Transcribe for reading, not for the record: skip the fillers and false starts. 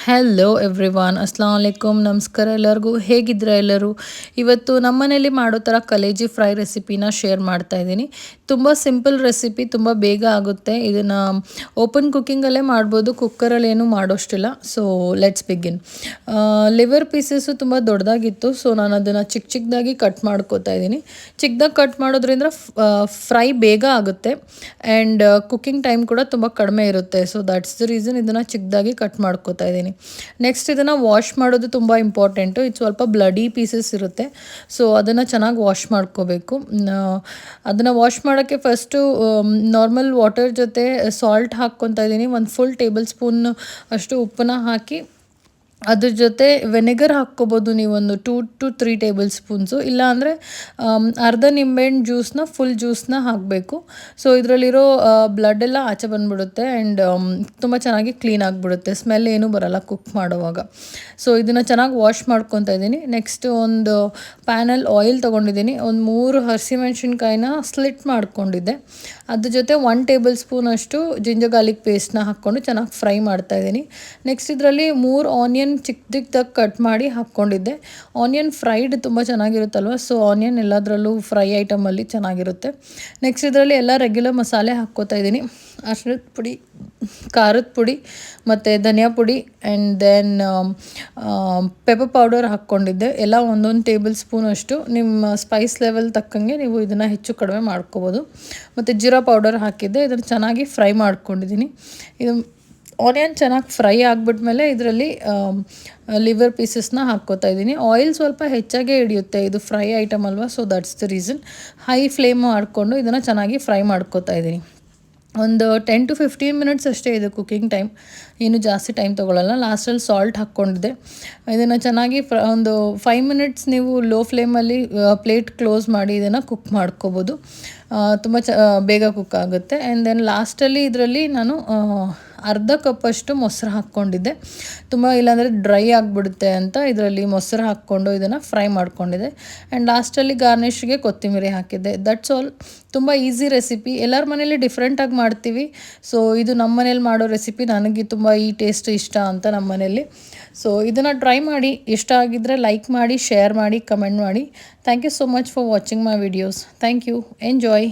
hello everyone Assam ವಲೈಕುಮ್ ನಮಸ್ಕಾರ ಎಲ್ಲರಿಗೂ ಹೇಗಿದ್ರೆ ಎಲ್ಲರೂ ಇವತ್ತು ನಮ್ಮ ಮನೇಲಿ ಮಾಡೋ ಥರ ಕಲೇಜಿ ಫ್ರೈ ರೆಸಿಪಿನ ಶೇರ್ ಮಾಡ್ತಾ ಇದ್ದೀನಿ ತುಂಬ ಸಿಂಪಲ್ ರೆಸಿಪಿ ತುಂಬ ಬೇಗ ಆಗುತ್ತೆ ಇದನ್ನು ಓಪನ್ ಕುಕ್ಕಿಂಗಲ್ಲೇ ಮಾಡ್ಬೋದು ಕುಕ್ಕರಲ್ಲಿ ಏನೂ ಮಾಡೋಷ್ಟಿಲ್ಲ so let's begin liver pieces ತುಂಬ ದೊಡ್ಡದಾಗಿತ್ತು ಸೊ ನಾನು ಅದನ್ನು ಚಿಕ್ಕ ಚಿಕ್ಕದಾಗಿ ಕಟ್ ಮಾಡ್ಕೋತಾ ಇದ್ದೀನಿ ಚಿಕ್ಕದಾಗಿ ಕಟ್ ಮಾಡೋದ್ರಿಂದ ಫ್ರೈ ಬೇಗ ಆಗುತ್ತೆ ಆ್ಯಂಡ್ ಕುಕ್ಕಿಂಗ್ ಟೈಮ್ ಕೂಡ ತುಂಬ ಕಡಿಮೆ ಇರುತ್ತೆ ಸೊ ದಟ್ಸ್ ದ ರೀಸನ್ ಇದನ್ನು ಚಿಕ್ಕದಾಗಿ ಕಟ್ ಮಾಡ್ಕೋತಾ ಇದ್ದೀನಿ ನೆಕ್ಸ್ಟ್ ಇದನ್ನು ವಾಶ್ ಮಾಡೋದು ತುಂಬ ಇಂಪಾರ್ಟೆಂಟು ಇದು ಸ್ವಲ್ಪ ಬ್ಲಡಿ ಪೀಸಸ್ ಇರುತ್ತೆ ಸೊ ಅದನ್ನು ಚೆನ್ನಾಗಿ ವಾಶ್ ಮಾಡ್ಕೋಬೇಕು ಅದನ್ನು ವಾಶ್ ಮಾಡೋಕ್ಕೆ ಫಸ್ಟು ನಾರ್ಮಲ್ ವಾಟರ್ ಜೊತೆ ಸಾಲ್ಟ್ ಹಾಕ್ಕೊತಾ ಇದ್ದೀನಿ ಒಂದು ಫುಲ್ ಟೇಬಲ್ ಸ್ಪೂನ್ ಅಷ್ಟು ಉಪ್ಪನ್ನ ಹಾಕಿ ಅದ್ರ ಜೊತೆ ವೆನಿಗರ್ ಹಾಕ್ಕೋಬೋದು ನೀವೊಂದು 2 to 3 ಟೇಬಲ್ ಸ್ಪೂನ್ಸು ಇಲ್ಲಾಂದರೆ ಅರ್ಧ ನಿಂಬೆಹಣ್ಣು ಜ್ಯೂಸನ್ನ ಫುಲ್ ಜ್ಯೂಸನ್ನ ಹಾಕಬೇಕು ಸೊ ಇದರಲ್ಲಿರೋ ಬ್ಲಡ್ ಎಲ್ಲ ಆಚೆ ಬಂದುಬಿಡುತ್ತೆ ಆ್ಯಂಡ್ ತುಂಬ ಚೆನ್ನಾಗಿ ಕ್ಲೀನ್ ಆಗಿಬಿಡುತ್ತೆ ಸ್ಮೆಲ್ ಏನೂ ಬರೋಲ್ಲ ಕುಕ್ ಮಾಡುವಾಗ ಸೊ ಇದನ್ನು ಚೆನ್ನಾಗಿ ವಾಶ್ ಮಾಡ್ಕೊತಾ ಇದ್ದೀನಿ ನೆಕ್ಸ್ಟ್ ಒಂದು ಪ್ಯಾನಲ್ಲಿ ಆಯಿಲ್ ತೊಗೊಂಡಿದ್ದೀನಿ ಒಂದು 3 ಹಸಿಮೆಣ್ಸಿನ್ಕಾಯಿನ ಸ್ಲಿಟ್ ಮಾಡ್ಕೊಂಡಿದ್ದೆ ಅದ್ರ ಜೊತೆ 1 ಟೇಬಲ್ ಸ್ಪೂನ್ ಅಷ್ಟು ಜಿಂಜರ್ ಗಾರ್ಲಿಕ್ ಪೇಸ್ಟ್ನ ಹಾಕ್ಕೊಂಡು ಚೆನ್ನಾಗಿ ಫ್ರೈ ಮಾಡ್ತಾಯಿದ್ದೀನಿ ನೆಕ್ಸ್ಟ್ ಇದರಲ್ಲಿ 3 ಆನಿಯನ್ ಚಿಕ್ಕದಾಗಿ ಕಟ್ ಮಾಡಿ ಹಾಕ್ಕೊಂಡಿದ್ದೆ ಆನಿಯನ್ ಫ್ರೈಡ್ ತುಂಬ ಚೆನ್ನಾಗಿರುತ್ತಲ್ವ ಸೊ ಆನಿಯನ್ ಎಲ್ಲದರಲ್ಲೂ ಫ್ರೈ ಐಟಮಲ್ಲಿ ಚೆನ್ನಾಗಿರುತ್ತೆ ನೆಕ್ಸ್ಟ್ ಇದರಲ್ಲಿ ಎಲ್ಲ ರೆಗ್ಯುಲರ್ ಮಸಾಲೆ ಹಾಕ್ಕೋತಾ ಇದ್ದೀನಿ ಅರಿಶಿಣದ ಪುಡಿ ಖಾರದ ಪುಡಿ ಮತ್ತು ಧನಿಯಾ ಪುಡಿ ಆ್ಯಂಡ್ ದೆನ್ ಪೆಪ್ಪರ್ ಪೌಡರ್ ಹಾಕ್ಕೊಂಡಿದ್ದೆ ಎಲ್ಲ ಒಂದೊಂದು ಟೇಬಲ್ ಸ್ಪೂನ್ ಅಷ್ಟು ನಿಮ್ಮ ಸ್ಪೈಸ್ ಲೆವೆಲ್ ತಕ್ಕಂಗೆ ನೀವು ಇದನ್ನು ಹೆಚ್ಚು ಕಡಿಮೆ ಮಾಡ್ಕೋಬೋದು ಮತ್ತು ಜೀರಾ ಪೌಡರ್ ಹಾಕಿದ್ದೆ ಇದನ್ನು ಚೆನ್ನಾಗಿ ಫ್ರೈ ಮಾಡ್ಕೊಂಡಿದ್ದೀನಿ ಇದು ಆನಿಯನ್ ಚೆನ್ನಾಗಿ ಫ್ರೈ ಆಗಿಬಿಟ್ಮೇಲೆ ಇದರಲ್ಲಿ ಲಿವರ್ ಪೀಸಸ್ನ ಹಾಕ್ಕೋತಾ ಇದ್ದೀನಿ ಆಯಿಲ್ ಸ್ವಲ್ಪ ಹೆಚ್ಚಾಗೇ ಹಿಡಿಯುತ್ತೆ ಇದು ಫ್ರೈ ಐಟಮ್ ಅಲ್ವಾ so that's the reason high flame ಮಾಡಿಕೊಂಡು ಇದನ್ನು ಚೆನ್ನಾಗಿ ಫ್ರೈ ಮಾಡ್ಕೋತಾ ಇದ್ದೀನಿ ಒಂದು 10 to 15 ಮಿನಿಟ್ಸ್ ಅಷ್ಟೇ ಇದು ಕುಕ್ಕಿಂಗ್ ಟೈಮ್ ಏನು ಜಾಸ್ತಿ ಟೈಮ್ ತೊಗೊಳ್ಳಲ್ಲ ಲಾಸ್ಟಲ್ಲಿ ಸಾಲ್ಟ್ ಹಾಕ್ಕೊಂಡಿದ್ದೆ ಇದನ್ನು ಚೆನ್ನಾಗಿ ಒಂದು 5 ಮಿನಿಟ್ಸ್ ನೀವು ಲೋ ಫ್ಲೇಮಲ್ಲಿ ಪ್ಲೇಟ್ ಕ್ಲೋಸ್ ಮಾಡಿ ಇದನ್ನು ಕುಕ್ ಮಾಡ್ಕೋಬೋದು ತುಂಬ ಬೇಗ ಕುಕ್ ಆಗುತ್ತೆ ಆ್ಯಂಡ್ ದೆನ್ ಲಾಸ್ಟಲ್ಲಿ ಇದರಲ್ಲಿ ನಾನು ಅರ್ಧ ಕಪ್ಪಷ್ಟು ಮೊಸರು ಹಾಕ್ಕೊಂಡಿದ್ದೆ ತುಂಬ ಇಲ್ಲಾಂದರೆ ಡ್ರೈ ಆಗಿಬಿಡುತ್ತೆ ಅಂತ ಇದರಲ್ಲಿ ಮೊಸರು ಹಾಕ್ಕೊಂಡು ಇದನ್ನು ಫ್ರೈ ಮಾಡ್ಕೊಂಡಿದ್ದೆ ಆ್ಯಂಡ್ ಲಾಸ್ಟಲ್ಲಿ ಗಾರ್ನಿಷ್ಗೆ ಕೊತ್ತಂಬರಿ ಹಾಕಿದ್ದೆ ದಟ್ಸ್ ಆಲ್ ತುಂಬ ಈಸಿ ರೆಸಿಪಿ ಎಲ್ಲರ ಮನೇಲಿ ಡಿಫ್ರೆಂಟಾಗಿ ಮಾಡ್ತೀವಿ ಸೊ ಇದು ನಮ್ಮ ಮನೇಲಿ ಮಾಡೋ ರೆಸಿಪಿ ನನಗೆ ತುಂಬ ಈ ಟೇಸ್ಟ್ ಇಷ್ಟ ಅಂತ ನಮ್ಮ ಮನೇಲಿ ಸೊ ಇದನ್ನು ಟ್ರೈ ಮಾಡಿ ಇಷ್ಟ ಆಗಿದ್ದರೆ ಲೈಕ್ ಮಾಡಿ ಶೇರ್ ಮಾಡಿ ಕಮೆಂಟ್ ಮಾಡಿ thank you so much for watching my videos thank you enjoy